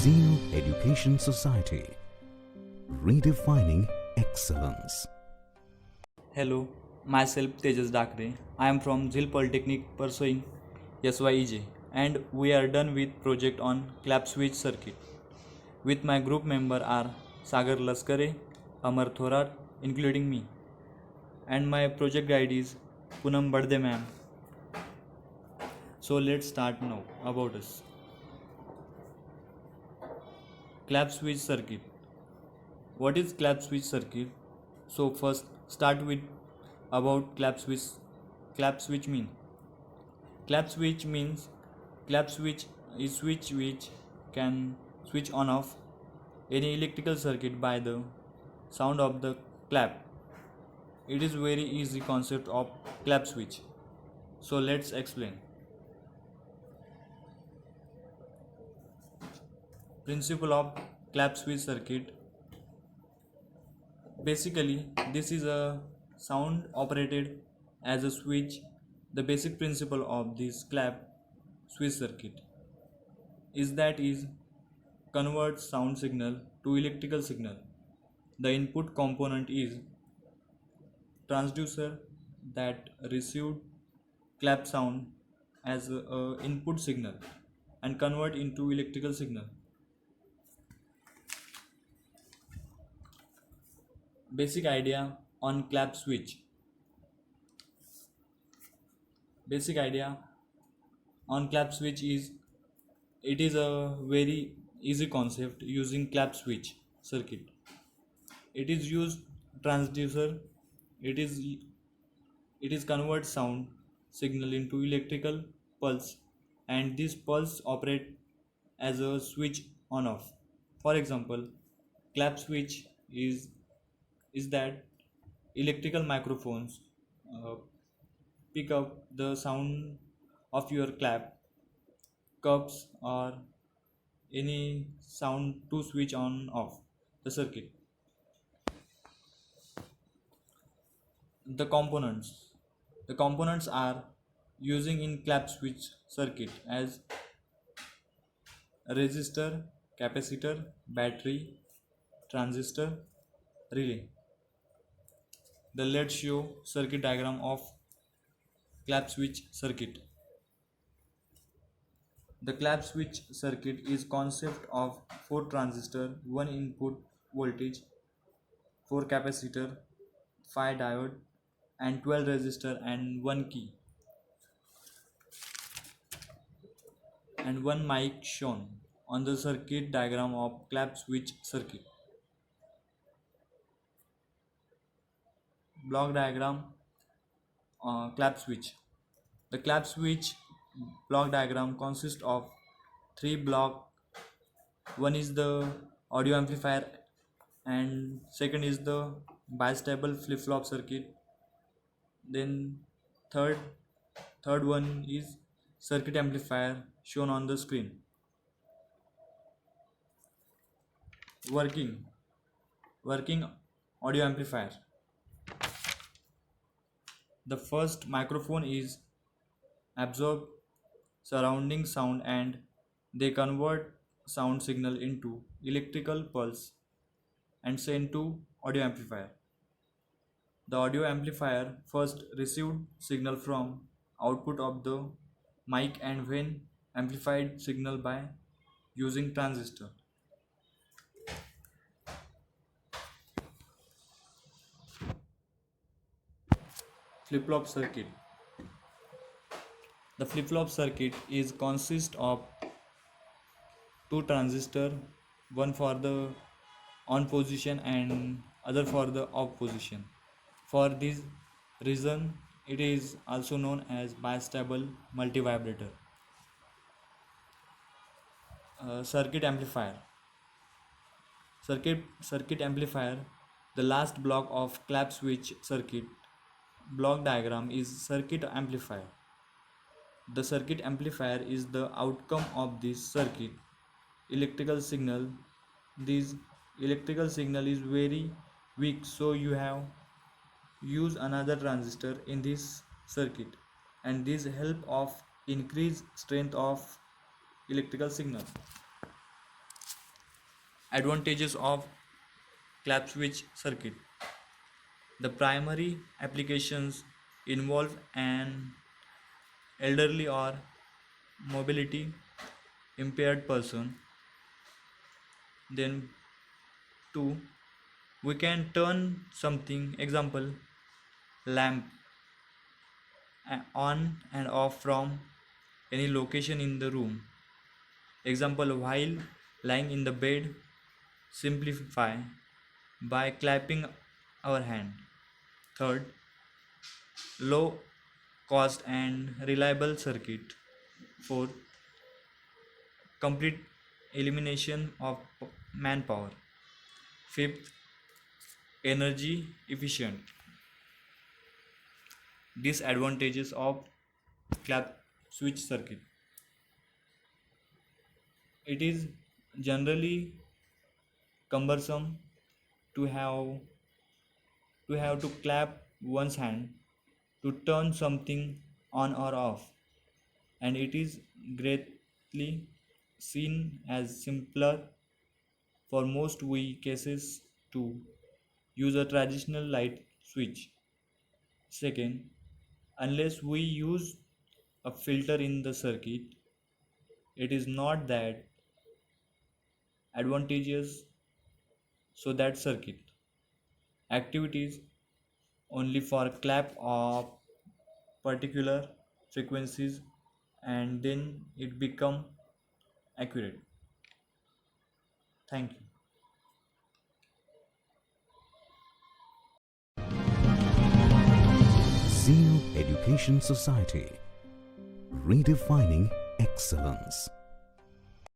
Zeno Education Society, redefining excellence. Hello, myself Tejas Dakre. I am from Zil Polytechnic pursuing SYEJ and we are done with project on clap switch circuit. With my group member are Sagar Laskare, Amar Thorat, including me, and my project guide is Punam Badde ma'am. So let's start now about us. Clap switch circuit. What is clap switch circuit? So first start with about clap switch. Clap switch mean. Clap switch means clap switch is switch which can switch on off any electrical circuit by the sound of the clap. It is very easy concept of clap switch. So let's explain. Principle of clap switch circuit. Basically, this is a sound operated as a switch. The basic principle of this clap switch circuit is convert sound signal to electrical signal. The input component is transducer that received clap sound as a input signal and convert into electrical signal. Basic idea on clap switch. Basic idea on clap switch is it is a very easy concept using clap switch circuit. It is used transducer. It is it is convert sound signal into electrical pulse and this pulse operate as a switch on off. For example, clap switch is that electrical microphones uh, pick up the sound of your clap cups or any sound to switch on off the circuit. The components are using in clap switch circuit as resistor, capacitor, battery, transistor, relay. The let's show circuit diagram of clap switch circuit. The clap switch circuit is concept of 4 transistor, 1 input voltage, 4 capacitor, 5 diode and 12 resistor and 1 key and 1 mic shown on the circuit diagram of clap switch circuit. Block diagram clap switch. The clap switch block diagram consists of 3 block. One is the audio amplifier and second is the bistable flip-flop circuit. Then third third one is circuit amplifier shown on the screen. Working audio amplifier. The first microphone is absorb surrounding sound and they convert sound signal into electrical pulse and send to audio amplifier. The audio amplifier first received signal from output of the mic and when amplified signal by using transistor. Flip-flop circuit. The flip-flop circuit is consist of 2 transistor, one for the on position and other for the off position. For this reason, it is also known as bistable multivibrator. Circuit amplifier. Circuit amplifier. The last block of clap switch circuit block diagram is circuit amplifier. The circuit amplifier is the outcome of this circuit electrical signal. This electrical signal is very weak, so you have use another transistor in this circuit and this help of increase strength of electrical signal. Advantages of clap switch circuit. The primary applications involve an elderly or mobility impaired person. Then two, we can turn something, example lamp, on and off from any location in the room. Example, while lying in the bed, simplify by clapping our hand. Third, low cost and reliable circuit. Fourth, complete elimination of manpower. Fifth, energy efficient. Disadvantages of clap switch circuit. It is generally cumbersome to have to clap one's hand to turn something on or off, and it is greatly seen as simpler for most cases to use a traditional light switch. Second, unless we use a filter in the circuit, it is not that advantageous. So that circuit activities only for clap of particular frequencies, and then it become accurate. Thank you. Zeno Education Society, redefining excellence.